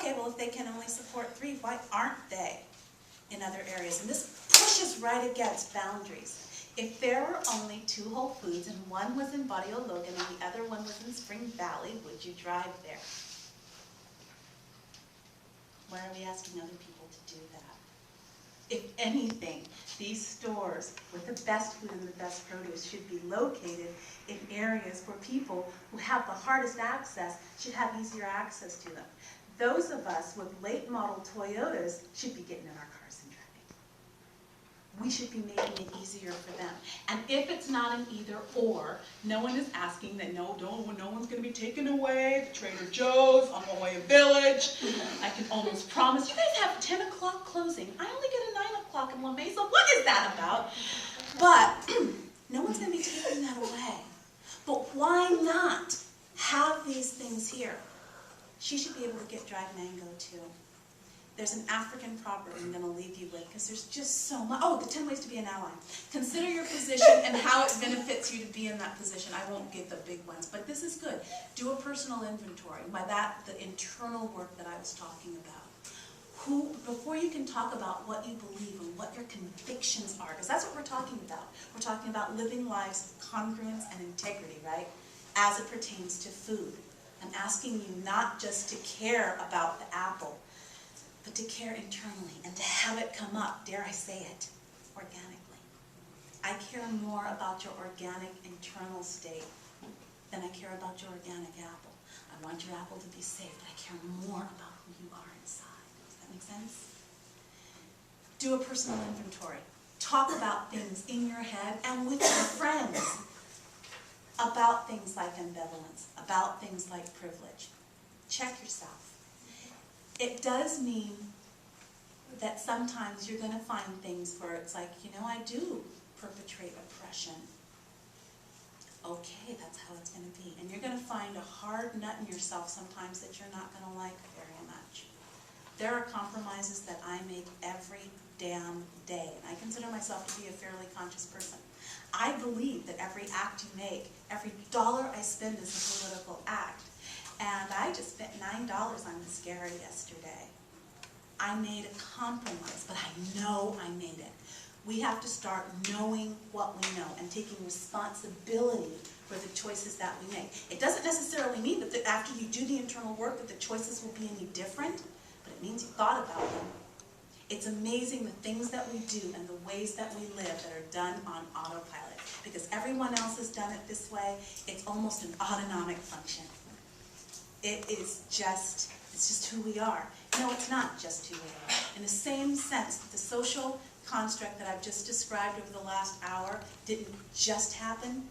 Okay, well, if they can only support 3, why aren't they in other areas? And this pushes right against boundaries. If there were only 2 Whole Foods and one was in Barrio Logan and the other one was in Spring Valley, would you drive there? Why are we asking other people to do that? If anything, these stores with the best food and the best produce should be located in areas where people who have the hardest access should have easier access to them. Those of us with late model Toyotas should be getting in our cars and driving. We should be making it easier for them. And if it's not an either or, no one is asking that no one's going to be taken away, the Trader Joe's, on La Jolla Village. I can almost promise, you guys have 10 o'clock closing. I only get a 9 o'clock in La Mesa. What is that about? But no one's going to be taking that away. But why not have these things here? She should be able to get dried mango too. There's an African proverb I'm going to leave you with because there's just so much. Oh, the 10 ways to be an ally. Consider your position and how it benefits you to be in that position. I won't get the big ones, but this is good. Do a personal inventory. By that, the internal work that I was talking about. Before you can talk about what you believe and what your convictions are, because that's what we're talking about. We're talking about living lives of congruence and integrity, right? As it pertains to food. I'm asking you not just to care about the apple, but to care internally and to have it come up, dare I say it, organically. I care more about your organic internal state than I care about your organic apple. I want your apple to be safe, but I care more about who you are inside. Does that make sense? Do a personal inventory. Talk about things in your head and with your friends about things like ambivalence, about things like privilege. Check yourself. It does mean that sometimes you're going to find things where it's like, you know, I do perpetrate oppression. Okay, that's how it's going to be. And you're going to find a hard nut in yourself sometimes that you're not going to like very much. There are compromises that I make every damn day. And I consider myself to be a fairly conscious person. I believe that every act you make, every dollar I spend is a political act. And I just spent $9 on mascara yesterday. I made a compromise, but I know I made it. We have to start knowing what we know and taking responsibility for the choices that we make. It doesn't necessarily mean that after you do the internal work that the choices will be any different, but it means you thought about them. It's amazing the things that we do and the ways that we live that are done on autopilot. Because everyone else has done it this way, it's almost an autonomic function. It's just who we are. No, it's not just who we are. In the same sense that the social construct that I've just described over the last hour didn't just happen,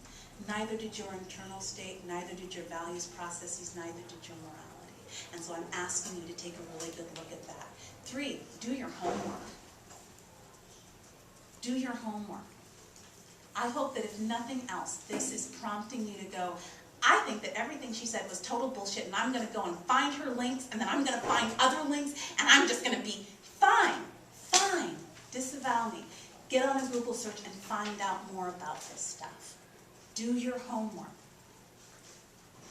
neither did your internal state, neither did your values processes, neither did your morality. And so I'm asking you to take a really good look at that. 3, do your homework. Do your homework. I hope that if nothing else, this is prompting you to go, I think that everything she said was total bullshit, and I'm going to go and find her links, and then I'm going to find other links, and I'm just going to be fine. Disavow me. Get on a Google search and find out more about this stuff. Do your homework.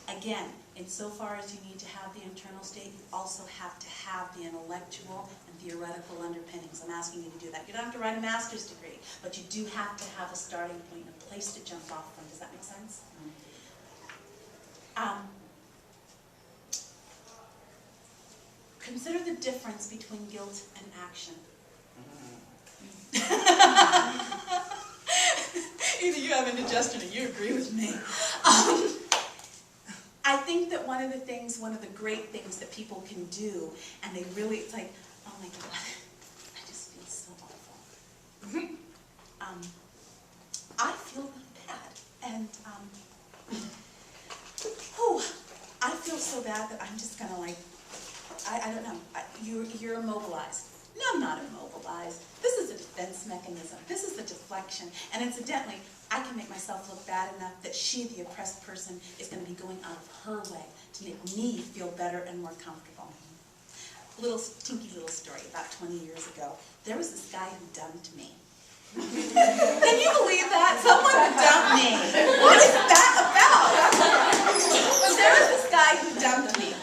Again, insofar as you need to have the internal state, you also have to have the intellectual and theoretical underpinnings. I'm asking you to do that. You don't have to write a master's degree, but you do have to have a starting point, a place to jump off from. Does that make sense? Consider the difference between guilt and action. Either you have indigestion or you agree with me. I think that one of the great things that people can do, and they really, it's like, oh my God, I just feel so awful. I feel really bad, and I feel so bad that I'm just gonna I don't know, you're immobilized. No, I'm not immobilized. This is a defense mechanism. This is a deflection. And incidentally, I can make myself look bad enough that she, the oppressed person, is going to be going out of her way to make me feel better and more comfortable. Tinky little story about 20 years ago. There was this guy who dumped me. Can you believe that? Someone dumped me. What is that about? There was this guy who dumped me.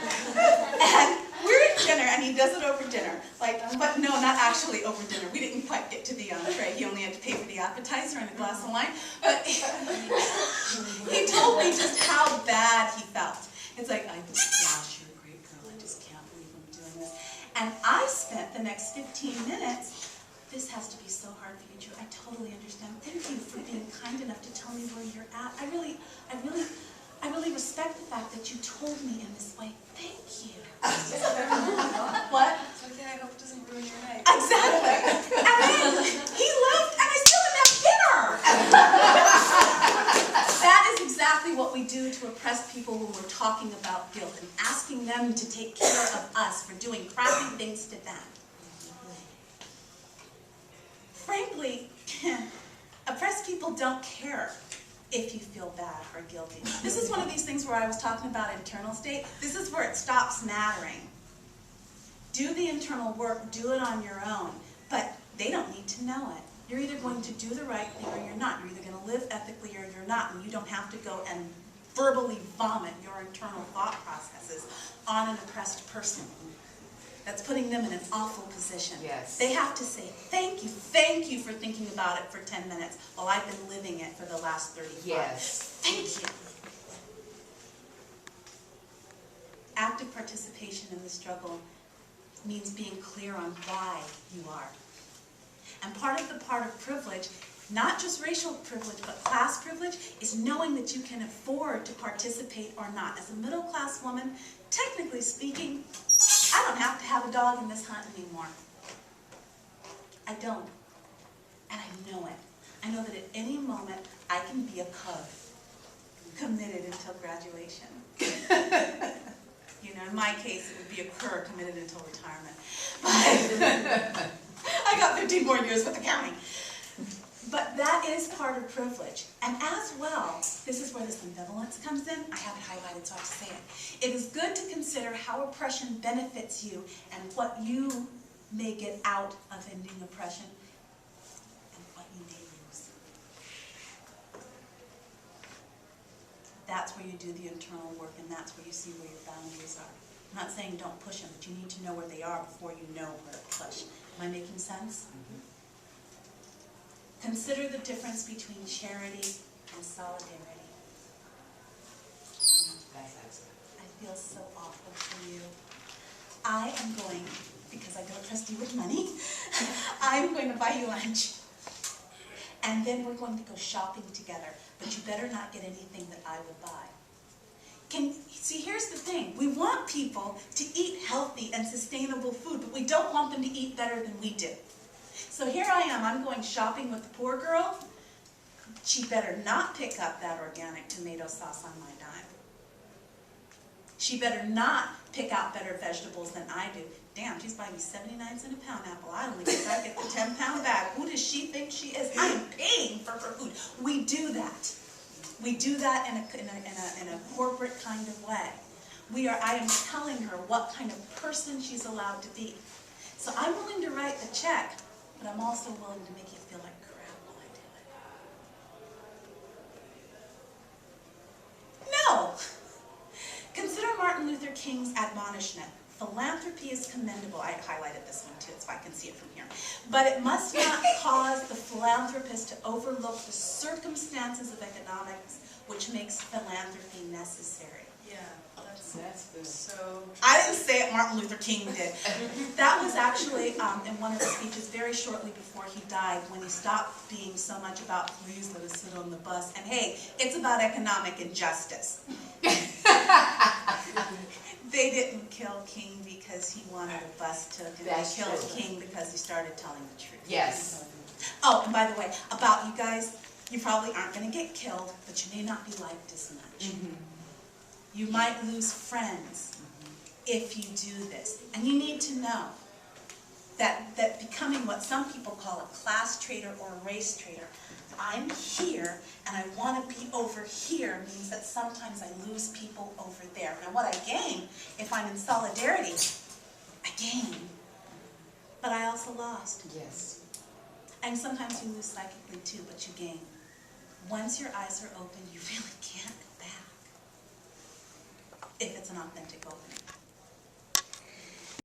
And we're at dinner, he does it over dinner. Like, but no, not actually over dinner. We didn't quite get to the entree. He only had to pay for the appetizer and a glass of wine. But he told me just how bad he felt. It's like, gosh, you're a great girl. I just can't believe I'm doing this. And I spent the next 15 minutes, this has to be so hard for you, Drew. I totally understand. Thank you for being kind enough to tell me where you're at. I really respect the fact that you told me in this way. Thank you. What? It's okay, I hope it doesn't ruin your night. Exactly. And then he left, and I still didn't have dinner. That is exactly what we do to oppressed people when we're talking about guilt and asking them to take care of us for doing crappy things to them. Frankly, oppressed people don't care if you feel bad or guilty. This is one of these things where I was talking about internal state. This is where it stops mattering. Do the internal work, do it on your own, but they don't need to know it. You're either going to do the right thing or you're not. You're either going to live ethically or you're not, and you don't have to go and verbally vomit your internal thought processes on an oppressed person. That's putting them in an awful position. Yes. They have to say, thank you for thinking about it for 10 minutes while I've been living it for the last 35. Yes. Thank you. Active participation in the struggle means being clear on why you are. And part of privilege, not just racial privilege, but class privilege, is knowing that you can afford to participate or not. As a middle-class woman, technically speaking, I don't have to have a dog in this hunt anymore. I don't. And I know it. I know that at any moment, I can be a cub, committed until graduation. You know, in my case, it would be a cur committed until retirement. But I got 15 more years with the county. But that is part of privilege. And as well, this is where this ambivalence comes in. I have it highlighted so I have to say it. It is good to consider how oppression benefits you and what you may get out of ending oppression and what you may lose. That's where you do the internal work, and that's where you see where your boundaries are. I'm not saying don't push them, but you need to know where they are before you know where to push. Am I making sense? Mm-hmm. Consider the difference between charity and solidarity. I feel so awful for you. I am going, because I don't trust you with money, I'm going to buy you lunch. And then we're going to go shopping together. But you better not get anything that I would buy. See, here's the thing. We want people to eat healthy and sustainable food, but we don't want them to eat better than we do. So here I am, I'm going shopping with the poor girl. She better not pick up that organic tomato sauce on my dime. She better not pick out better vegetables than I do. Damn, she's buying me 79 cents a pound apple. I only get the 10-pound bag. Who does she think she is? I am paying for her food. We do that. We do that in a corporate kind of way. I am telling her what kind of person she's allowed to be. So I'm willing to write the check, but I'm also willing to make you feel like crap while I do it. No! Consider Martin Luther King's admonishment. Philanthropy is commendable. I highlighted this one too, so I can see it from here. But it must not cause the philanthropist to overlook the circumstances of economics which makes philanthropy necessary. Yeah, that's good. So I didn't say it, Martin Luther King did. That was actually in one of his speeches very shortly before he died, when he stopped being so much about please let us sit on the bus. And hey, it's about economic injustice. They didn't kill King because he wanted a bus took, and they killed King because he started telling the truth. Yes. Oh, and by the way, about you guys, you probably aren't going to get killed, but you may not be liked as much. Mm-hmm. You might lose friends if you do this. And you need to know that becoming what some people call a class traitor or a race traitor, I'm here and I want to be over here, means that sometimes I lose people over there. Now what I gain, if I'm in solidarity, I gain. But I also lost. Yes. And sometimes you lose psychically too, but you gain. Once your eyes are open, you really can't go back. If it's an authentic opening.